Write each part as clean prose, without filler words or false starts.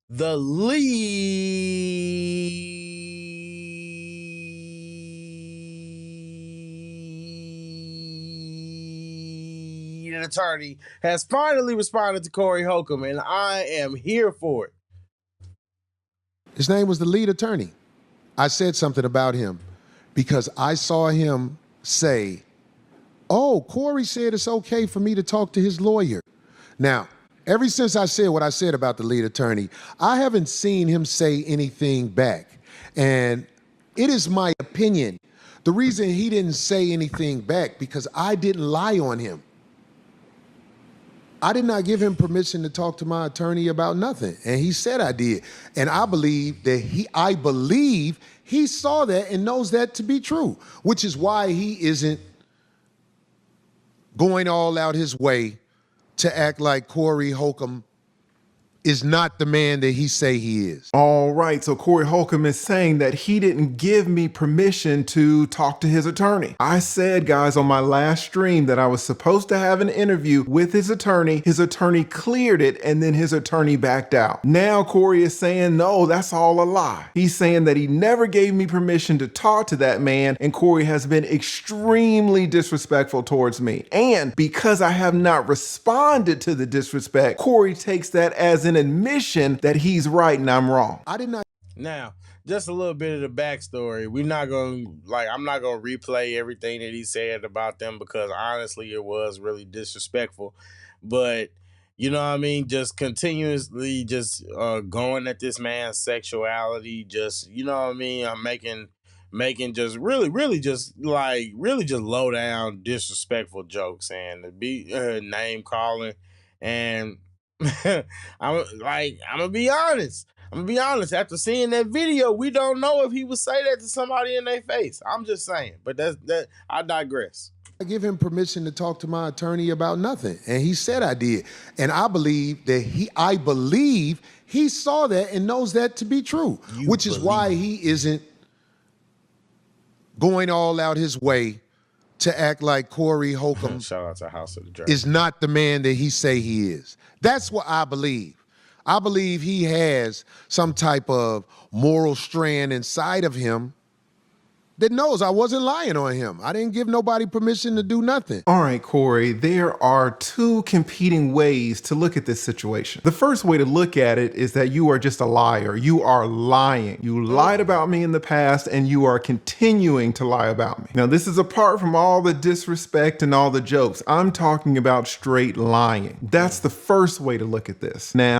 the lead attorney has finally responded to Corey Holcomb, and I am here for it. His name was the lead attorney. I said something about him because I saw him say, oh, Corey said it's okay for me to talk to his lawyer. Now, ever since I said what I said about the lead attorney, I haven't seen him say anything back. And it is my opinion, the reason he didn't say anything back because I didn't lie on him. I did not give him permission to talk to my attorney about nothing. And he said I did. And I believe he saw that and knows that to be true, which is why he isn't going all out his way to act like Corey Holcomb is not the man that he say he is. All right, so Corey Holcomb is saying that he didn't give me permission to talk to his attorney. I said, guys, on my last stream that I was supposed to have an interview with his attorney. His attorney cleared it, and then his attorney backed out. Now Corey is saying, no, that's all a lie. He's saying that he never gave me permission to talk to that man, and Corey has been extremely disrespectful towards me. And because I have not responded to the disrespect, Corey takes that as an admission that he's right and I'm wrong. I did not. Now, just a little bit of the backstory. I'm not gonna replay everything that he said about them because honestly, it was really disrespectful. But you know what I mean? Just continuously going at this man's sexuality. Just, you know what I mean? I'm making just really just low down disrespectful jokes and to be name calling. And I'm gonna be honest. After seeing that video, we don't know if he would say that to somebody in their face. I'm just saying. But I digress. I give him permission to talk to my attorney about nothing. And he said I did. And I believe he saw that and knows that to be true, which is why he isn't going all out his way to act like Corey Holcomb Shout out to House of the Dragon. is not the man that he say he is. That's what I believe. I believe he has some type of moral strand inside of him that knows I wasn't lying on him. I didn't give nobody permission to do nothing. All right, Corey, there are two competing ways to look at this situation. The first way to look at it is that you are just a liar. You are lying. You lied about me in the past and you are continuing to lie about me. Now, this is apart from all the disrespect and all the jokes. I'm talking about straight lying. That's the first way to look at this. Now,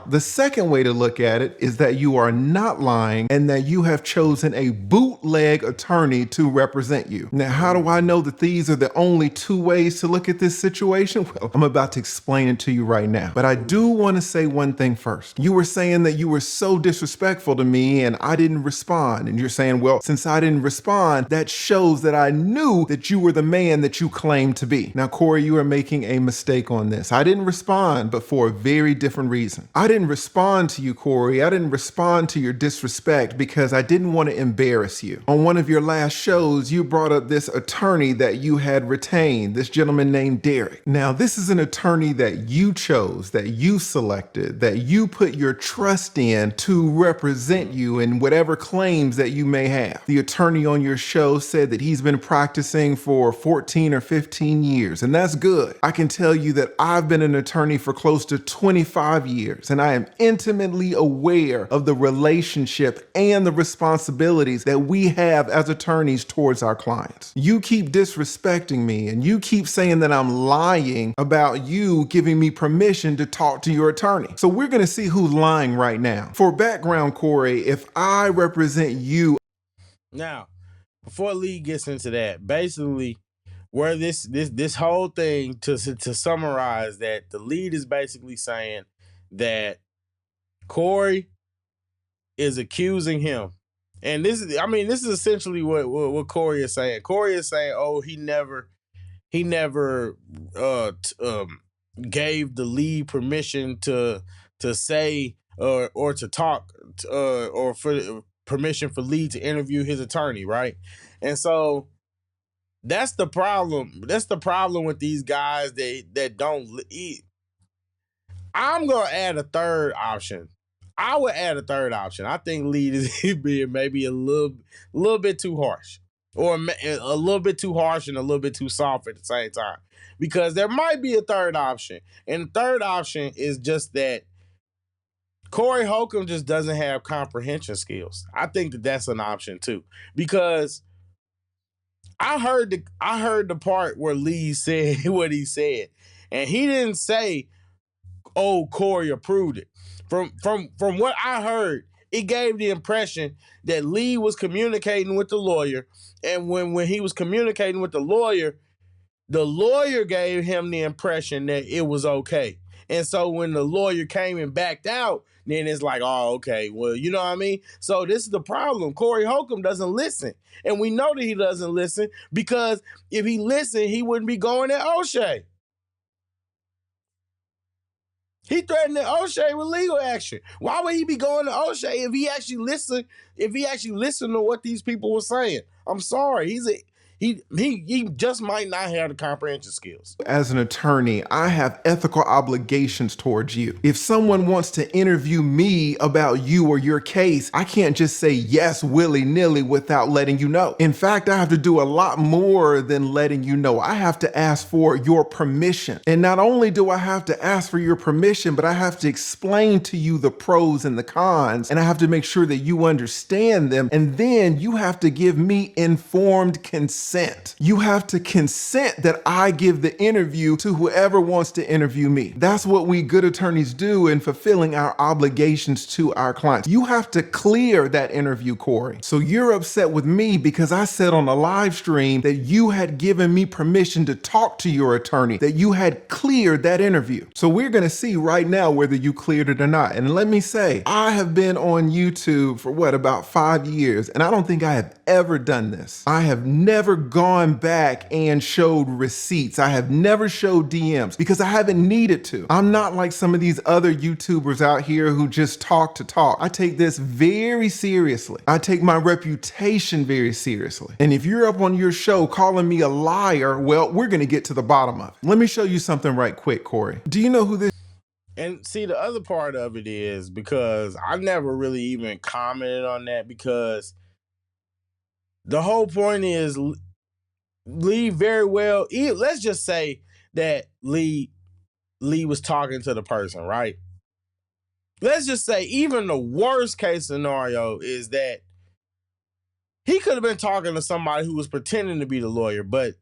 the second way to look at it is that you are not lying and that you have chosen a bootleg attorney to represent you. Now, how do I know that these are the only two ways to look at this situation? Well, I'm about to explain it to you right now. But I do want to say one thing first. You were saying that you were so disrespectful to me and I didn't respond. And you're saying, well, since I didn't respond, that shows that I knew that you were the man that you claimed to be. Now, Corey, you are making a mistake on this. I didn't respond, but for a very different reason. I didn't respond to you, Corey. I didn't respond to your disrespect because I didn't want to embarrass you. On one of your last shows, you brought up this attorney that you had retained, this gentleman named Derek. Now, this is an attorney that you chose, that you selected, that you put your trust in to represent you in whatever claims that you may have. The attorney on your show said that he's been practicing for 14 or 15 years, and that's good. I can tell you that I've been an attorney for close to 25 years, and I am intimately aware of the relationship and the responsibilities that we have as attorneys towards our clients. You keep disrespecting me and you keep saying that I'm lying about you giving me permission to talk to your attorney. So we're going to see who's lying right now. For background, Corey, if I represent you. Now, before Lee gets into that, basically where this whole thing to summarize that the lead is basically saying that Corey is accusing him. And this is essentially what Corey is saying. Corey is saying, oh, he never gave the lead permission to say or to talk or for permission for Lee to interview his attorney, right? And so that's the problem. That's the problem with these guys that don't eat. I'm gonna add a third option. I would add a third option. I think Lee is being maybe a little bit too harsh, or a little bit too harsh and a little bit too soft at the same time. Because there might be a third option, and the third option is just that Corey Holcomb just doesn't have comprehension skills. I think that that's an option too, because I heard the part where Lee said what he said, and he didn't say, "Oh, Corey approved it." From what I heard, it gave the impression that Lee was communicating with the lawyer, and when he was communicating with the lawyer gave him the impression that it was okay. And so when the lawyer came and backed out, then it's like, oh, okay, well, you know what I mean? So this is the problem. Corey Holcomb doesn't listen. And we know that he doesn't listen, because if he listened, he wouldn't be going at O'Shea. He threatened O'Shea with legal action. Why would he be going to O'Shea if he actually listened? If he actually listened to what these people were saying? I'm sorry, he just might not have the comprehension skills. As an attorney, I have ethical obligations towards you. If someone wants to interview me about you or your case, I can't just say yes willy-nilly without letting you know. In fact, I have to do a lot more than letting you know. I have to ask for your permission. And not only do I have to ask for your permission, but I have to explain to you the pros and the cons, and I have to make sure that you understand them. And then you have to give me informed consent. You have to consent that I give the interview to whoever wants to interview me. That's what we good attorneys do in fulfilling our obligations to our clients. You have to clear that interview, Corey. So you're upset with me because I said on a live stream that you had given me permission to talk to your attorney, that you had cleared that interview. So we're going to see right now whether you cleared it or not. And let me say, I have been on YouTube for about 5 years, and I don't think I have ever done this. I have never gone back and showed receipts. I have never showed DMs because I haven't needed to. I'm not like some of these other YouTubers out here who just talk to talk. I take this very seriously. I take my reputation very seriously. And if you're up on your show calling me a liar, well, we're going to get to the bottom of it. Let me show you something right quick, Corey. Do you know who this? And see, the other part of it is, because I never really even commented on that, because the whole point is Lee very well, let's just say that Lee was talking to the person, right? Let's just say even the worst case scenario is that he could have been talking to somebody who was pretending to be the lawyer, but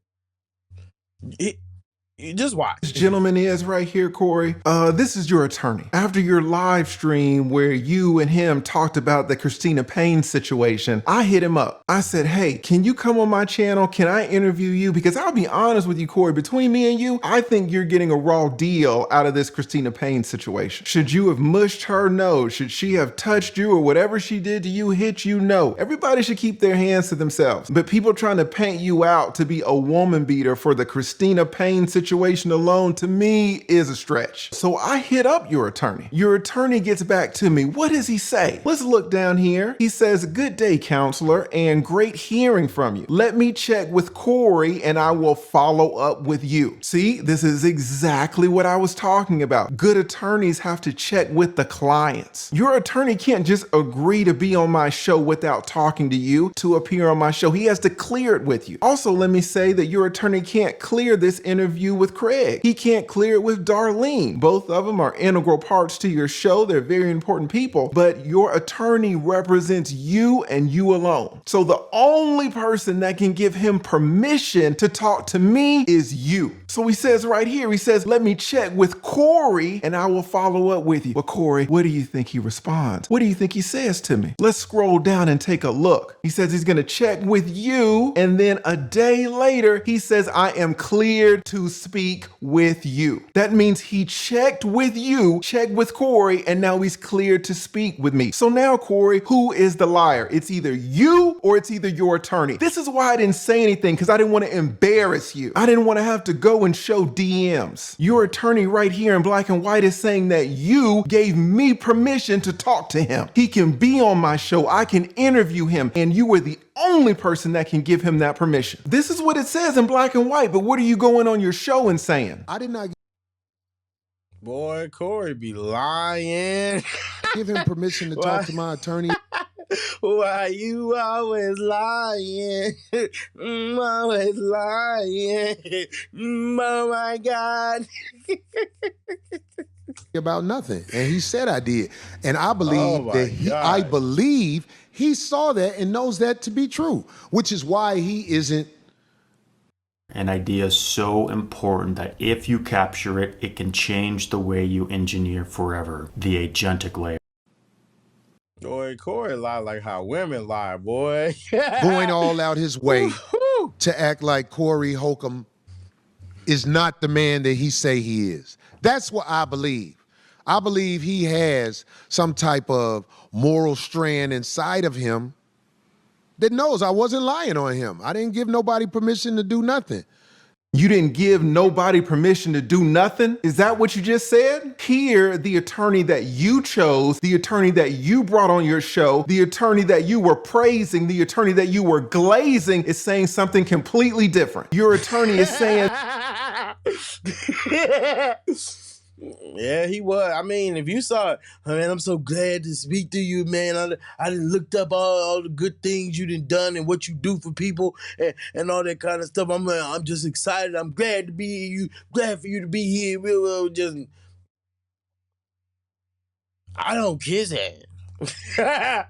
just watch. This gentleman is right here, Corey. This is your attorney. After your live stream where you and him talked about the Christina Payne situation, I hit him up. I said, hey, can you come on my channel? Can I interview you? Because I'll be honest with you, Corey, between me and you, I think you're getting a raw deal out of this Christina Payne situation. Should you have mushed her? No. Should she have touched you or whatever she did to you, hit you? No. Everybody should keep their hands to themselves. But people trying to paint you out to be a woman beater for the Christina Payne situation alone, to me, is a stretch. So I hit up your attorney. Your attorney gets back to me. What does he say? Let's look down here. He says, good day, counselor, and great hearing from you. Let me check with Corey and I will follow up with you. See, this is exactly what I was talking about. Good attorneys have to check with the clients. Your attorney can't just agree to be on my show without talking to you to appear on my show. He has to clear it with you. Also, let me say that your attorney can't clear this interview with Craig. He can't clear it with Darlene. Both of them are integral parts to your show. They're very important people, but your attorney represents you and you alone. So the only person that can give him permission to talk to me is you. So he says right here, he says, let me check with Corey and I will follow up with you. Well, Corey, what do you think he responds? What do you think he says to me? Let's scroll down and take a look. He says he's going to check with you, and then a day later, he says, I am cleared to speak with you. That means he checked with you, checked with Corey, and now he's cleared to speak with me. So now, Corey, who is the liar? It's either you or it's either your attorney. This is why I didn't say anything, because I didn't want to embarrass you. I didn't want to have to go and show DMs. Your attorney right here in black and white is saying that you gave me permission to talk to him. He can be on my show. I can interview him, and you were the only person that can give him that permission. This is what it says in black and white, but what are you going on your show and saying? I did not. Boy, Corey be lying. Give him permission to Why? talk to my attorney. Why you always lying? Always lying. Oh my God. About nothing. And he said I did. And I Oh believe my that I God. believe he saw that and knows that to be true, which is why he isn't. An idea is so important that if you capture it, it can change the way you engineer forever. The agentic layer. Boy, Corey lie like how women lie, boy. Going all out his way Woo-hoo. to act like Corey Holcomb is not the man that he say he is. That's what I believe. I believe he has some type of moral strand inside of him that knows I wasn't lying on him. I didn't give nobody permission to do nothing. You didn't give nobody permission to do nothing? Is that what you just said? Here, the attorney that you chose, the attorney that you brought on your show, the attorney that you were praising, the attorney that you were glazing is saying something completely different. Your attorney is saying, yeah, he was. I mean, if you saw it, man, I'm so glad to speak to you, man. I done looked up all the good things you done and what you do for people and all that kind of stuff. I'm just excited. I'm glad to be here. Glad for you to be here. Just, I don't kiss that.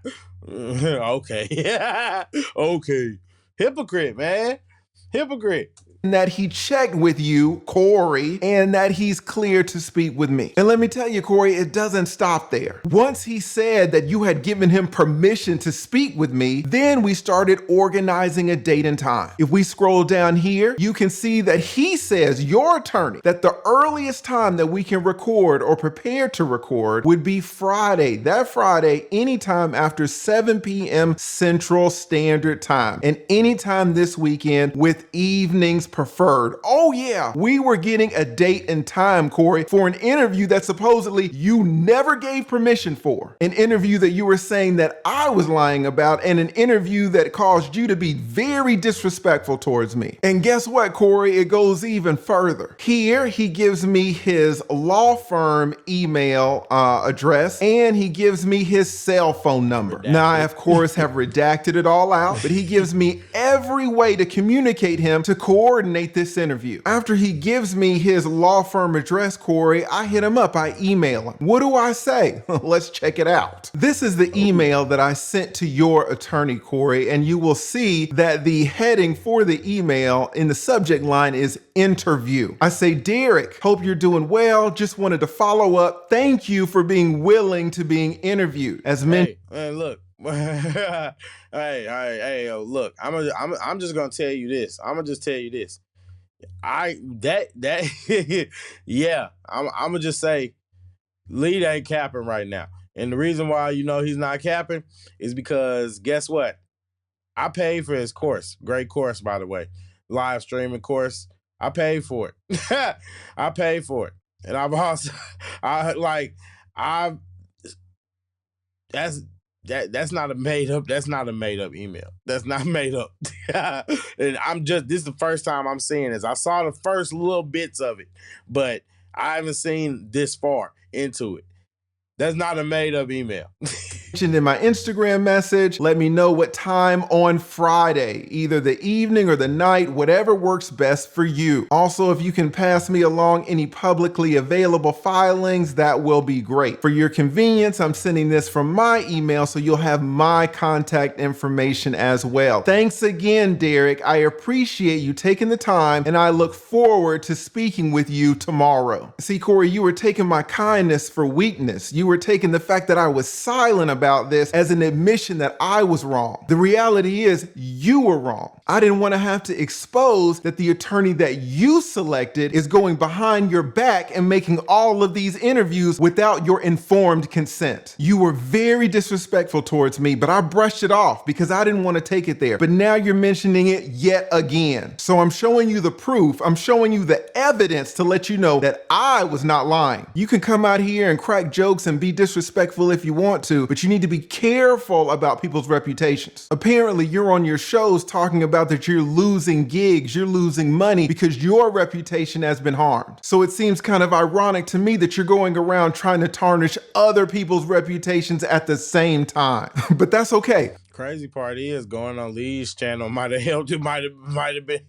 Okay. Okay. Hypocrite, man. Hypocrite. that he checked with you, Corey, and that he's clear to speak with me. And let me tell you, Corey, it doesn't stop there. Once he said that you had given him permission to speak with me, then we started organizing a date and time. If we scroll down here, you can see that he says, your attorney, that the earliest time that we can record or prepare to record would be Friday. That Friday, anytime after 7 p.m. Central Standard Time, and anytime this weekend with evenings preferred. Oh yeah, we were getting a date and time, Corey, for an interview that supposedly you never gave permission for. An interview that you were saying that I was lying about, and an interview that caused you to be very disrespectful towards me. And guess what, Corey? It goes even further. Here, he gives me his law firm email address, and he gives me his cell phone number. Redacted. Now, I, of course, have redacted it all out, but he gives me every way to communicate him to coordinate this interview. After he gives me his law firm address, Corey, I hit him up, I email him. What do I say? Let's check it out. This is the email that I sent to your attorney, Corey, and you will see that the heading for the email in the subject line is interview. I say, Derek, hope you're doing well. Just wanted to follow up. Thank you for being willing to being interviewed. As mentioned. Hey, look. hey, look. I'm just gonna tell you this. I'm gonna just tell you this. Yeah. I'm gonna just say, Lead ain't capping right now, and the reason why you know he's not capping is because guess what? I paid for his course. Great course, by the way. Live streaming course. I paid for it. I paid for it, and I've also, that's not a made up. That's not a made up email. That's not made up. And this is the first time I'm seeing this. I saw the first little bits of it, but I haven't seen this far into it. That's not a made up email. In my Instagram message, let me know what time on Friday, either the evening or the night, whatever works best for you. Also, if you can pass me along any publicly available filings, that will be great. For your convenience, I'm sending this from my email, so you'll have my contact information as well. Thanks again, Derek. I appreciate you taking the time, and I look forward to speaking with you tomorrow. See, Corey, you were taking my kindness for weakness. You were taking the fact that I was silent about this as an admission that I was wrong. The reality is you were wrong. I didn't want to have to expose that the attorney that you selected is going behind your back and making all of these interviews without your informed consent. You were very disrespectful towards me, but I brushed it off because I didn't want to take it there. But now you're mentioning it yet again. So I'm showing you the proof. I'm showing you the evidence to let you know that I was not lying. You can come out here and crack jokes and Listen, be disrespectful if you want to, but you need to be careful about people's reputations. Apparently, you're on your shows talking about that you're losing gigs, you're losing money because your reputation has been harmed. So it seems kind of ironic to me that you're going around trying to tarnish other people's reputations at the same time. But that's okay. Crazy part is going on Lee's channel might have helped. It might have been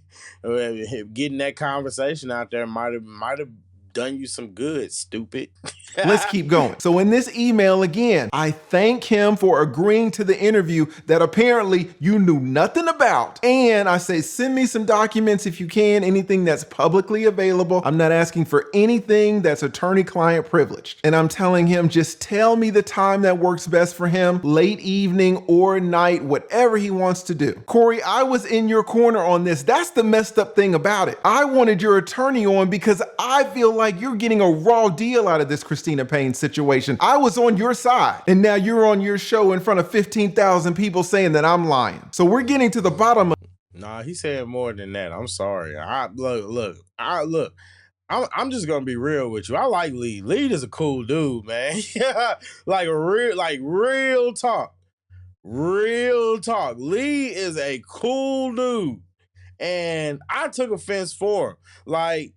getting that conversation out there. Might have done you some good, stupid. Let's keep going. So in this email again, I thank him for agreeing to the interview that apparently you knew nothing about. And I say, send me some documents if you can, anything that's publicly available. I'm not asking for anything that's attorney-client privileged. And I'm telling him, just tell me the time that works best for him, late evening or night, whatever he wants to do. Corey, I was in your corner on this. That's the messed up thing about it. I wanted your attorney on because I feel like you're getting a raw deal out of this Christina Payne situation. I was on your side, and now you're on your show in front of 15,000 people saying that I'm lying. So we're getting to the bottom of. Nah, he said more than that. I'm sorry. I'm just gonna be real with you. I like Lee. Lee is a cool dude, man. like real talk. Real talk. Lee is a cool dude. And I took offense for him. Like,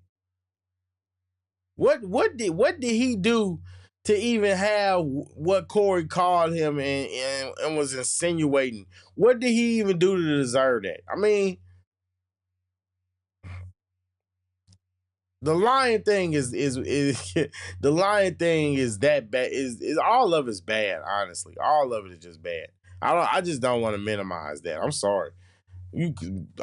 what did he do to even have what Corey called him and was insinuating? What did he even do to deserve that? I mean, the lying thing is the lying thing is that bad. Is all of it's bad, honestly. All of it is just bad. I just don't want to minimize that. I'm sorry.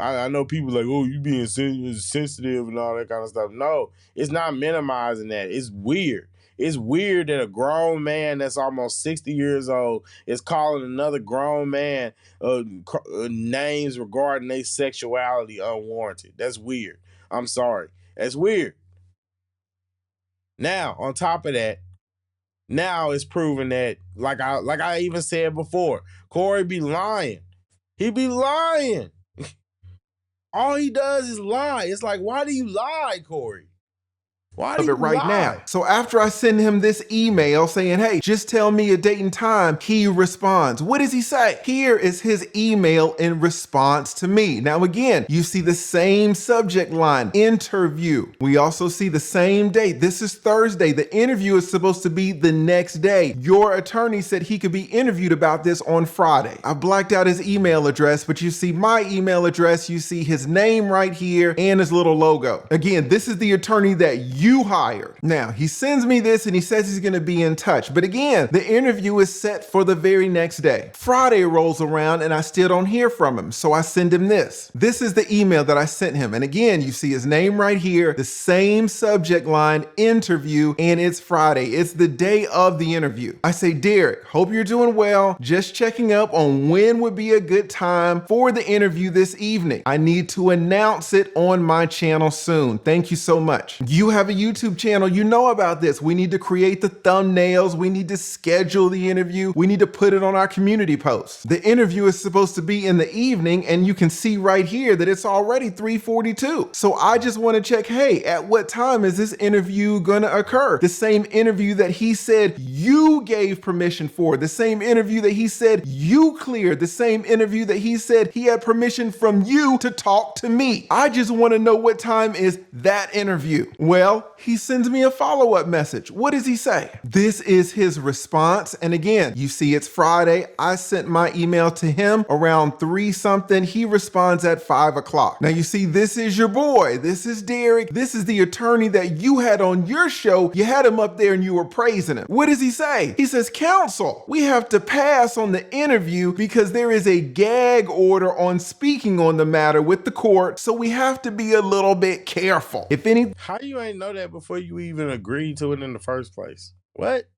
I know people like, oh, you being sensitive and all that kind of stuff. No, it's not minimizing that. It's weird. It's weird that a grown man that's almost 60 years old is calling another grown man names regarding their sexuality unwarranted. That's weird. I'm sorry. That's weird. Now, on top of that, now it's proven that, like I even said before, Corey be lying. He be lying. All he does is lie. It's like, why do you lie, Corey? Why do you right lie? now. So after I send him this email saying, hey, just tell me a date and time, he responds. What does he say? Here is his email in response to me. Now again, you see the same subject line, interview. We also see the same date. This is Thursday. The interview is supposed to be the next day. Your attorney said he could be interviewed about this on Friday. I blacked out his email address, but you see my email address, you see his name right here and his little logo. Again, this is the attorney that you hired. Now, he sends me this and he says he's going to be in touch. But again, the interview is set for the very next day. Friday rolls around and I still don't hear from him. So I send him this. This is the email that I sent him. And again, you see his name right here, the same subject line, interview, and it's Friday. It's the day of the interview. I say, Derek, hope you're doing well. Just checking up on when would be a good time for the interview this evening. I need to announce it on my channel soon. Thank you so much. You have a YouTube channel, you know about this. We need to create the thumbnails. We need to schedule the interview. We need to put it on our community posts. The interview is supposed to be in the evening, and you can see right here that it's already 3:42. So I just want to check, hey, at what time is this interview going to occur? The same interview that he said you gave permission for, the same interview that he said you cleared, the same interview that he said he had permission from you to talk to me. I just want to know what time is that interview. Well, he sends me a follow-up message. What does he say? This is his response. And again, you see it's Friday. I sent my email to him around 3 something. He responds at 5 o'clock. Now you see, this is your boy. This is Derek. This is the attorney that you had on your show. You had him up there and you were praising him. What does he say? He says, counsel, we have to pass on the interview because there is a gag order on speaking on the matter with the court. So we have to be a little bit careful. If any, How you ain't know that before you even agreed to it in the first place? What?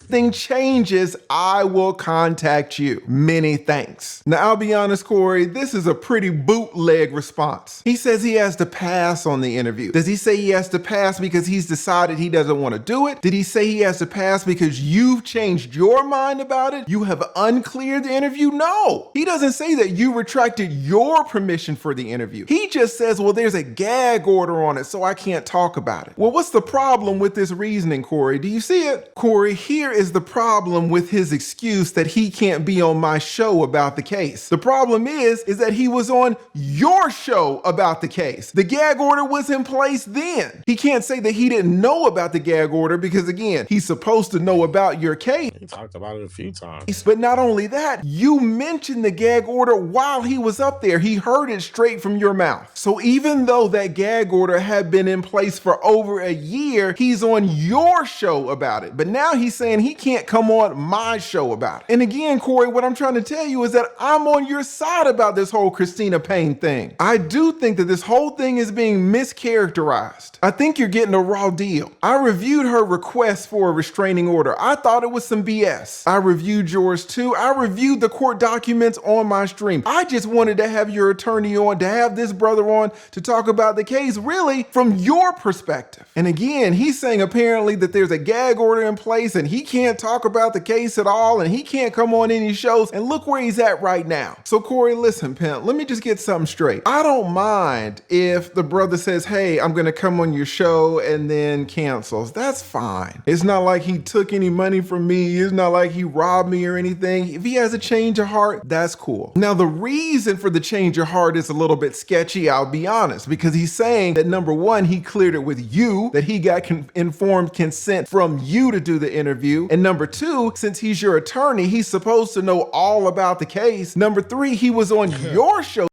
Thing changes, I will contact you. Many thanks. Now, I'll be honest, Corey, this is a pretty bootleg response. He says he has to pass on the interview. Does he say he has to pass because he's decided he doesn't want to do it? Did he say he has to pass because you've changed your mind about it? You have uncleared the interview? No, he doesn't say that you retracted your permission for the interview. He just says, well, there's a gag order on it, so I can't talk about it. Well, what's the problem with this reasoning, Corey? Do you see it? Corey, here is the problem with his excuse that he can't be on my show about the case. The problem is that he was on your show about the case. The gag order was in place then. He can't say that he didn't know about the gag order because, again, he's supposed to know about your case. He talked about it a few times. But not only that, you mentioned the gag order while he was up there. He heard it straight from your mouth. So even though that gag order had been in place for over a year, he's on your show about it. But now he's saying he can't come on my show about it. And again, Corey, what I'm trying to tell you is that I'm on your side about this whole Christina Payne thing. I do think that this whole thing is being mischaracterized. I think you're getting a raw deal. I reviewed her request for a restraining order. I thought it was some BS. I reviewed yours too. I reviewed the court documents on my stream. I just wanted to have your attorney on, to have this brother on to talk about the case really from your perspective. And again, he's saying apparently that there's a gag order in place and he can't talk about the case at all and he can't come on any shows, and look where he's at right now. So Corey, listen, pimp, let me just get something straight. I don't mind if the brother says, hey, I'm gonna come on your show and then cancels. That's fine. It's not like he took any money from me. It's not like he robbed me or anything. If he has a change of heart, that's cool. Now, the reason for the change of heart is a little bit sketchy, I'll be honest, because he's saying that number one, he cleared it with you, that he got informed consent from you to do the interview. And number two, since he's your attorney, he's supposed to know all about the case. Number three, he was on your show.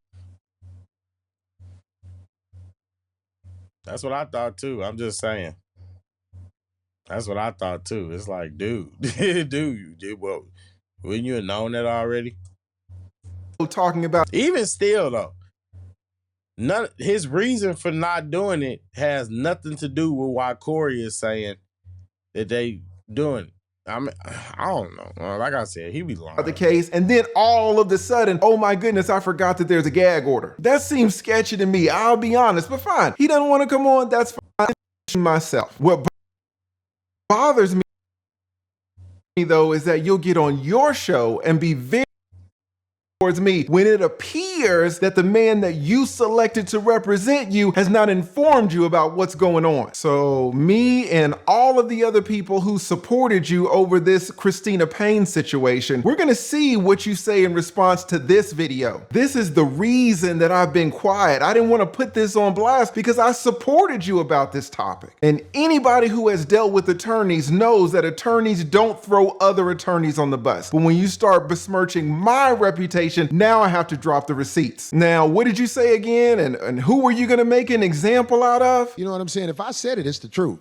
That's what I thought too. I'm just saying. That's what I thought too. It's like, dude, well, wouldn't you have known that already? Talking about, even still though, his reason for not doing it has nothing to do with why Corey is saying that they doing it. I mean, I don't know. Like I said, he be lying. The case, and then all of a sudden, oh my goodness, I forgot that there's a gag order. That seems sketchy to me, I'll be honest, but fine. He doesn't want to come on, that's fine. Myself. What bothers me though is that you'll get on your show and be very towards me when it appears that the man that you selected to represent you has not informed you about what's going on. So me and all of the other people who supported you over this Christina Payne situation, we're gonna see what you say in response to this video. This is the reason that I've been quiet. I didn't want to put this on blast because I supported you about this topic. And anybody who has dealt with attorneys knows that attorneys don't throw other attorneys on the bus. But when you start besmirching my reputation, now I have to drop the receipts. Now, what did you say again? And who were you going to make an example out of? You know what I'm saying? If I said it, it's the truth.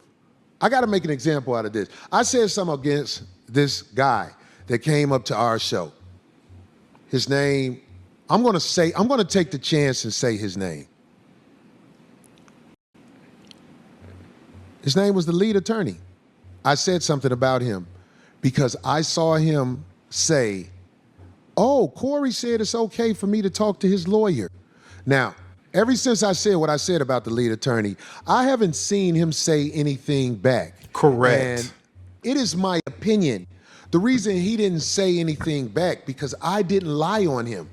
I got to make an example out of this. I said something against this guy that came up to our show. His name, I'm going to take the chance and say his name. His name was the lead attorney. I said something about him because I saw him say, oh, Corey said it's okay for me to talk to his lawyer. Now, ever since I said what I said about the lead attorney, I haven't seen him say anything back. Correct. And it is my opinion. The reason he didn't say anything back because I didn't lie on him.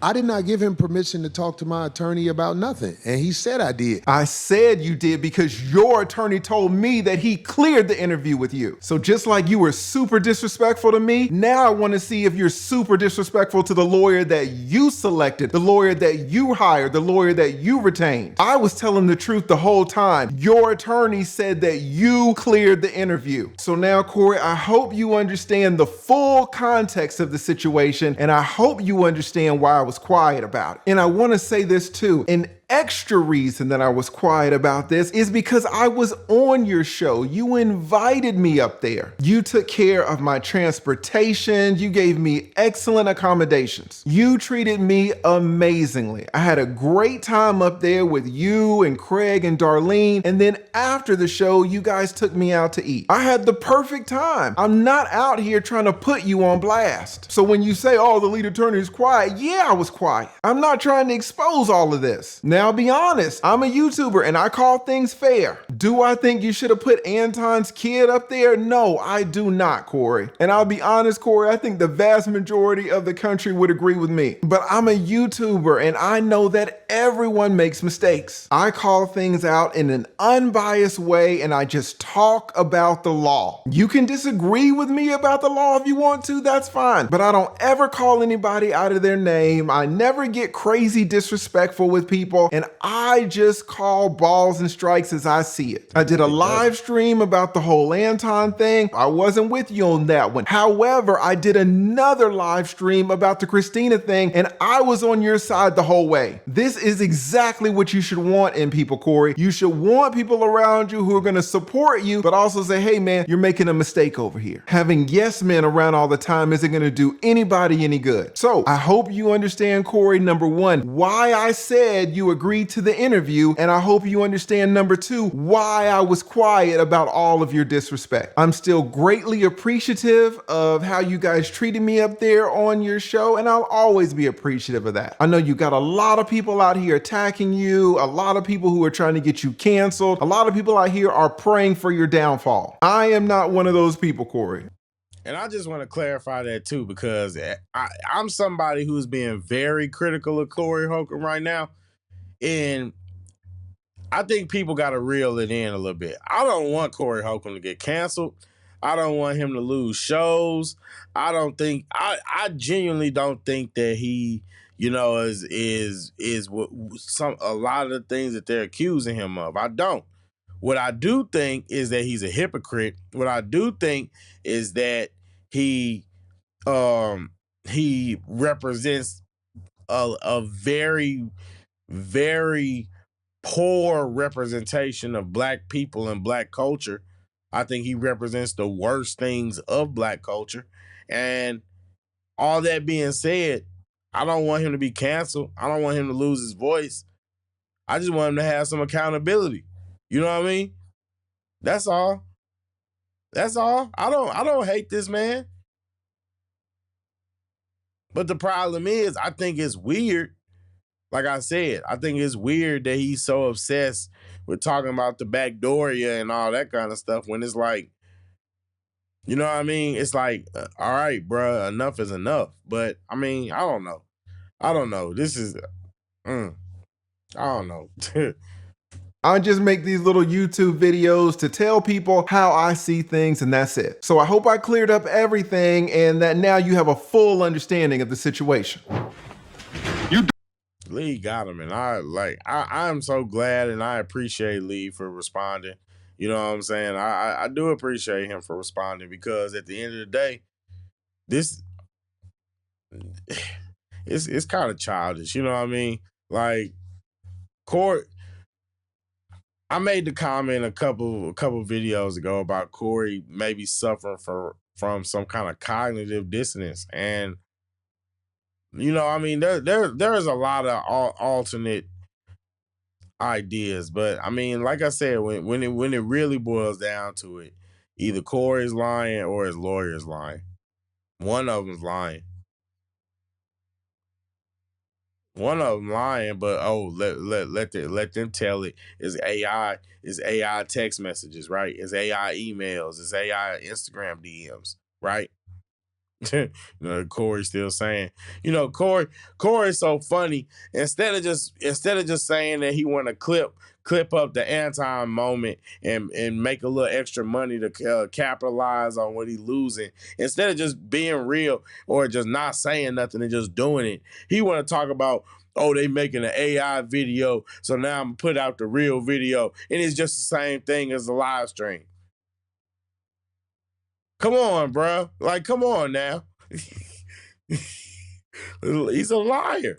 I did not give him permission to talk to my attorney about nothing. And he said I did. I said you did because your attorney told me that he cleared the interview with you. So just like you were super disrespectful to me, now I want to see if you're super disrespectful to the lawyer that you selected, the lawyer that you hired, the lawyer that you retained. I was telling the truth the whole time. Your attorney said that you cleared the interview. So now, Corey, I hope you understand the full context of the situation, and I hope you understand why I was quiet about it. And I want to say this too. In extra reason that I was quiet about this is because I was on your show. You invited me up there. You took care of my transportation. You gave me excellent accommodations. You treated me amazingly. I had a great time up there with you and Craig and Darlene. And then after the show, you guys took me out to eat. I had the perfect time. I'm not out here trying to put you on blast. So when you say, oh, the lead attorney is quiet, yeah, I was quiet. I'm not trying to expose all of this. Now, be honest, I'm a YouTuber and I call things fair. Do I think you should have put Anton's kid up there? No, I do not, Corey. And I'll be honest, Corey, I think the vast majority of the country would agree with me. But I'm a YouTuber and I know that everyone makes mistakes. I call things out in an unbiased way and I just talk about the law. You can disagree with me about the law if you want to, that's fine. But I don't ever call anybody out of their name. I never get crazy disrespectful with people and I just call balls and strikes as I see it. I did a live stream about the whole Anton thing. I wasn't with you on that one. However, I did another live stream about the Christina thing and I was on your side the whole way. This is exactly what you should want in people, Corey. You should want people around you who are going to support you, but also say, hey man, you're making a mistake over here. Having yes men around all the time isn't going to do anybody any good. So I hope you understand, Corey, number one, why I said you agreed to the interview. And I hope you understand, number two, why I was quiet about all of your disrespect. I'm still greatly appreciative of how you guys treated me up there on your show, and I'll always be appreciative of that. I know you got a lot of people out here attacking you, a lot of people who are trying to get you canceled, a lot of people out here are praying for your downfall. I am not one of those people, Corey. And I just want to clarify that too, because I'm somebody who's being very critical of Corey Holcomb right now. And I think people got to reel it in a little bit. I don't want Corey Holcomb to get canceled. I don't want him to lose shows. I genuinely don't think that he, you know, is what a lot of the things that they're accusing him of. I don't. What I do think is that he's a hypocrite. What I do think is that he represents a very, very poor representation of Black people and Black culture. I think he represents the worst things of Black culture. And all that being said, I don't want him to be canceled. I don't want him to lose his voice. I just want him to have some accountability. You know what I mean? That's all. That's all. I don't hate this man. But the problem is, I think it's weird. Like I said, I think it's weird that he's so obsessed with talking about the Backdooria and all that kind of stuff when it's like, you know what I mean? It's like, all right, bruh, enough is enough. But I mean, I don't know. I don't know. This is, I don't know. I just make these little YouTube videos to tell people how I see things, and that's it. So I hope I cleared up everything and that now you have a full understanding of the situation. Lee got him, and I'm so glad and I appreciate Lee for responding. You know what I'm saying? I do appreciate him for responding, because at the end of the day, this it's kind of childish. You know what I mean? Like, Corey, I made the comment a couple videos ago about Corey maybe suffering from some kind of cognitive dissonance, and you know, I mean, there's a lot of alternate ideas, but I mean, like I said, when it really boils down to it, either Corey's lying or his lawyer's lying. One of them's lying. One of them lying, but let them tell it. It's AI text messages, right? It's AI emails, it's AI Instagram DMs, right? You know, Corey's still saying, you know, Corey's so funny. Instead of just saying that he want to clip up the Anton moment and make a little extra money to capitalize on what he's losing, instead of just being real or just not saying nothing and just doing it, he want to talk about, oh, they making an AI video, so now I'm gonna put out the real video, and it's just the same thing as the live stream. Come on, bro. Like, come on now. He's a liar.